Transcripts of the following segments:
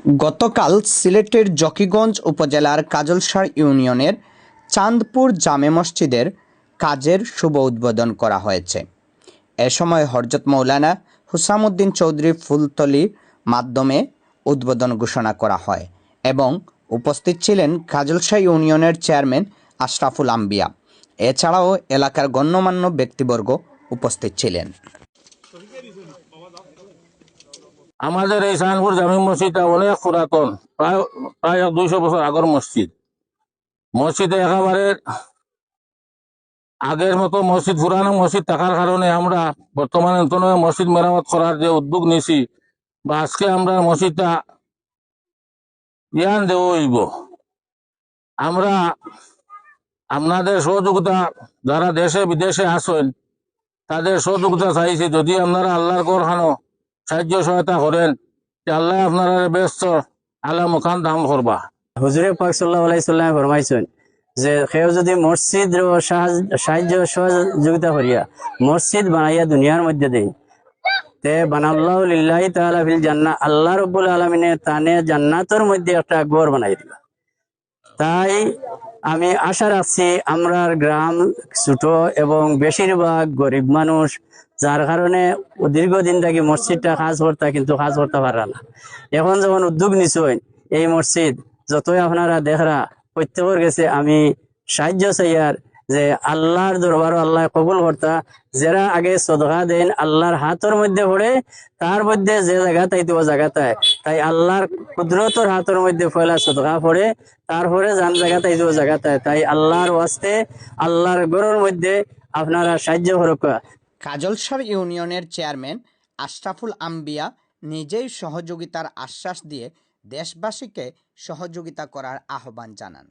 গতকাল সিলেটের জকিগঞ্জ উপজেলার কাজলসার ইউনিয়নের চাঁদপুর জামে মসজিদের কাজের শুভ উদ্বোধন করা হয়েছে। এ সময় হযরত মাওলানা হুসামউদ্দিন চৌধুরী ফুলতলির মাধ্যমে উদ্বোধন ঘোষণা করা হয় এবং উপস্থিত ছিলেন কাজলসার ইউনিয়নের চেয়ারম্যান আশরাফুল আম্বিয়া। এছাড়াও এলাকার গণ্যমান্য ব্যক্তিবর্গ উপস্থিত ছিলেন। আমাদের এই চাঁদপুর জামে মসজিদটা অনেক পুরাতন, প্রায় প্রায় 200 বছর আগের মসজিদ। মসজিদে একেবারে আগের মতো মসজিদ, পুরানো মসজিদ থাকার কারণে আমরা বর্তমানে নতুন মসজিদ মেরামত করার যে উদ্যোগ নিয়েছি, বা আজকে আমরা মসজিদটা জ্ঞান দেব হইব। আমরা আপনাদের সহযোগিতা, যারা দেশে বিদেশে আসেন তাদের সহযোগিতা চাইছি। যদি আপনারা আল্লাহর কোরআনও সাহায্য সহায়তা করেন, আল্লাহ আপনারা ব্যস্ত আলা মুকান দাম করবা। হুজুরে পাক সাল্লাল্লাহু আলাইহি সাল্লাম ফরমাইছেন যে কেউ যদি মসজিদ সাহায্য সহযোগিতা করিয়া মসজিদ বানাইয়া দুনিয়ার মধ্যে দেয়, তে বানাল্লাহু লিল্লাহি তাআলা ফিল জান্নাহ, আল্লাহ রাব্বুল আলামিনে তানে জান্নাতের মধ্যে একটা ঘর বানাই দিল। তাই আমি আশা রাখছি আমরা গ্রাম ছোট এবং বেশিরভাগ গরিব মানুষ, যার কারণে দীর্ঘদিন থেকে মসজিদটা কাজ করতে পারে না। এখন যখন উদ্যোগ নিছেন এই মসজিদ, যতই আপনারা দেখরা প্রত্যেকের গেছে আমি সাহায্য চাইয়ার যে আল্লাহর দরবারও আল্লাহ কবুল করতা। যারা আগে সদকা দেন আল্লাহর হাতের মধ্যে পড়ে, তার মধ্যে যে জায়গাটাই তো জায়গাটায়, তাই আল্লাহর কুদরতর হাতের মধ্যে পয়লা সদকা পড়ে, তারপরে যান জায়গাটাই তো জায়গাটায়, তাই আল্লাহর ওয়াস্তে আল্লাহর ঘরের মধ্যে আপনারা সাহায্য করুক। কাজলসার ইউনিয়নের চেয়ারম্যান আশরাফুল আম্বিয়া নিজেই সহযোগিতার আশ্বাস দিয়ে দেশবাসীকে সহযোগিতা করার আহ্বান জানান।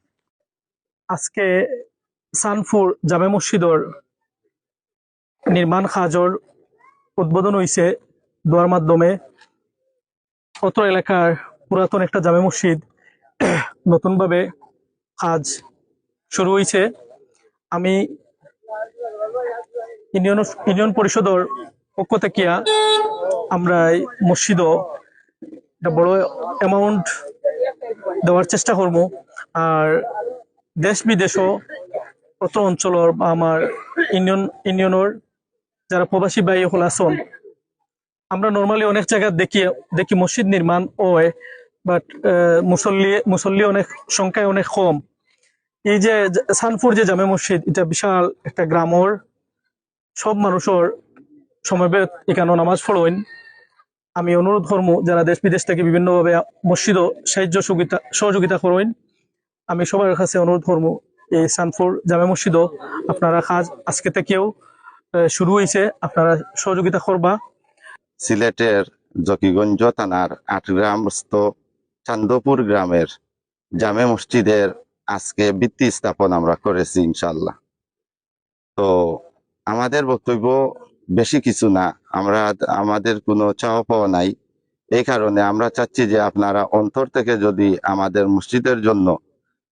আজকে চাঁদপুর জামে মসজিদর নির্মাণ কাজর উদ্বোধন হয়েছে দোয়ার মাধ্যমে। অত্র এলাকার পুরাতন একটা জামে মসজিদ নতুনভাবে কাজ শুরু হয়েছে। আমি ইউনিয়ন পরিষদর পক্ষ থেকে আমরা মসজিদও একটা বড় অ্যামাউন্ট দেওয়ার চেষ্টা করবো। আর দেশ বিদেশও অত্র অঞ্চলের আমার ইউনিয়নের যারা প্রবাসী ভাই হল আসন, আমরা নর্মালি অনেক জায়গায় দেখি মসজিদ নির্মাণ হয়, বাট মুসল্লি অনেক সংখ্যায় অনেক কম। এই যে চাঁদপুর যে জামে মসজিদ, এটা বিশাল একটা গ্রামের সব মানুষের সমবেত এখানে নামাজ পড়েন। আমি অনুরোধ করবো যারা দেশ বিদেশ থেকে বিভিন্নভাবে মসজিদও সহযোগিতা করেন, আমি সবার কাছে অনুরোধ করবো এই চাঁদপুর জামে মসজিদও আপনারা কাজ আজকে থেকেও শুরু হয়েছে, আপনারা সহযোগিতা করবা। সিলেটের জকিগঞ্জ থানার ৮ গ্রামস্থ চান্দপুর গ্রামের জামে মসজিদের আজকে ভিত্তি স্থাপন আমরা করেছি ইনশাল্লাহ। তো আমাদের বক্তব্য বেশি কিছু না, আমাদের কোনো চাওয়া পাওয়া নাই। এই কারণে আমরা চাচ্ছি যে আপনারা অন্তর থেকে যদি আমাদের মসজিদের জন্য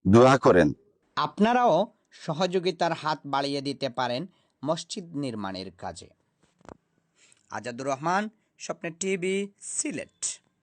দোয়া করেন। আপনারাও সহযোগিতার হাত বাড়িয়ে দিতে পারেন মসজিদ নির্মাণের কাজে। আজাদুর রহমান, স্বপ্নের টিভি, সিলেট।